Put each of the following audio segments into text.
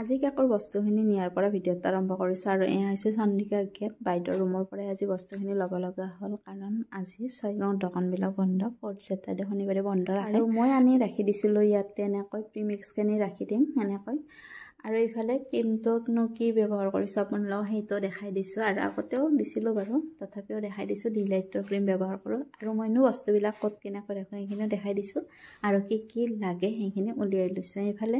আজি কেকৰ বস্তুখিনি নিয়াৰ পৰা ভিডিঅ'টো আৰম্ভ কৰিছোঁ আৰু এয়া হৈছে চন্দিকা গেট বাইদেউৰ ৰুমৰ পৰাই আজি বস্তুখিনি ল'ব লগা হ'ল কাৰণ আজি ছয়গাঁৱৰ দোকানবিলাক বন্ধ, ফৰ্থ ছেটাৰডে শনিবাৰে বন্ধ ৰাখে আৰু মই আনি ৰাখি দিছিলোঁ ইয়াতে এনেকৈ প্ৰিমিক্সখিনি ৰাখি দিম এনেকৈ আৰু এইফালে ক্ৰীমটোনো কি ব্যৱহাৰ কৰিছোঁ আপোনালোকক সেইটো দেখাই দিছোঁ আৰু আগতেও দিছিলোঁ বাৰু তথাপিও দেখাই দিছোঁ ডিলাইটৰ ক্ৰীম ব্যৱহাৰ কৰোঁ আৰু মইনো বস্তুবিলাক ক'ত কেনেকৈ ৰাখোঁ সেইখিনিও দেখাই দিছোঁ আৰু কি লাগে সেইখিনি উলিয়াই লৈছোঁ। এইফালে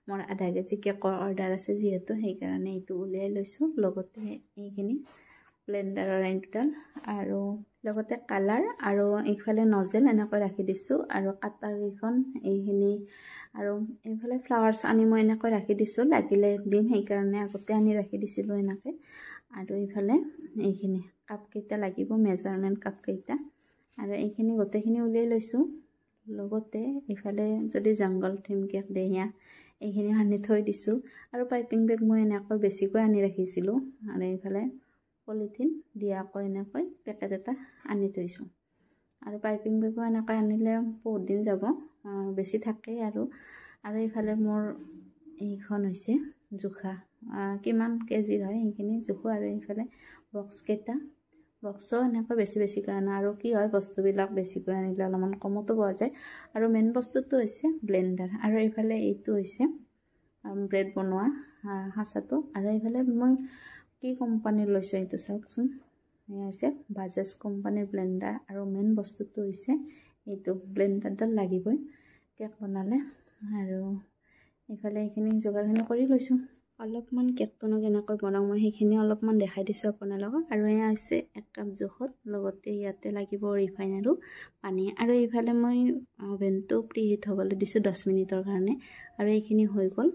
মোৰ আধা কেজি কেকৰ অৰ্ডাৰ আছে যিহেতু সেইকাৰণে এইটো উলিয়াই লৈছোঁ, লগতে এইখিনি ব্লেণ্ডাৰৰ এইডাল আৰু লগতে কালাৰ আৰু এইফালে নজেল এনেকৈ ৰাখি দিছোঁ আৰু কাটাৰ কেইখন এইখিনি আৰু এইফালে ফ্লাৱাৰ্ছ আনি মই এনেকৈ ৰাখি দিছোঁ, লাগিলে দিম সেইকাৰণে আগতে আনি ৰাখি দিছিলোঁ এনেকৈ আৰু এইফালে এইখিনি কাপকেইটা লাগিব, মেজাৰমেণ্ট কাপকেইটা আৰু এইখিনি গোটেইখিনি উলিয়াই লৈছোঁ। লগতে এইফালে যদি জংগল থিম কেক দেহিয়া এইখিনি আনি থৈ দিছোঁ আৰু পাইপিং বেগ মই এনেকৈ বেছিকৈ আনি ৰাখিছিলোঁ আৰু এইফালে পলিথিন দিয়াকৈ এনেকৈ পেকেট এটা আনি থৈছোঁ আৰু পাইপিং বেগো এনেকৈ আনিলে বহুত দিন যাব, বেছি থাকেই আৰু এইফালে মোৰ এইখন হৈছে জোখা কিমান কেজিৰ হয় সেইখিনি জোখো আৰু এইফালে বক্সকেইটা বক্সো এনেকৈ বেছিকৈ আনা আৰু কি হয় বস্তুবিলাক বেছিকৈ আনিলে অলপমান কমতো পোৱা যায় আৰু মেইন বস্তুটো হৈছে ব্লেণ্ডাৰ আৰু এইফালে এইটো হৈছে ব্ৰেড বনোৱা সাঁচাটো আৰু এইফালে মই কি কোম্পানীৰ লৈছোঁ এইটো চাওকচোন, এয়া হৈছে বাজাজ কোম্পানীৰ ব্লেণ্ডাৰ আৰু মেইন বস্তুটো হৈছে এইটো ব্লেণ্ডাৰডাল লাগিবই কেক বনালে আৰু এইফালে এইখিনি যোগাৰখিনি কৰি লৈছোঁ। অলপমান কেকটোনো কেনেকৈ বনাওঁ মই সেইখিনি অলপমান দেখাই দিছোঁ আপোনালোকক আৰু এয়া হৈছে 1 কাপ জোখত, লগতে ইয়াতে লাগিব ৰিফাইন আৰু পানী আৰু এইফালে মই অভেনটো প্ৰিহিট হ'বলৈ দিছোঁ 10 মিনিটৰ কাৰণে আৰু এইখিনি হৈ গ'ল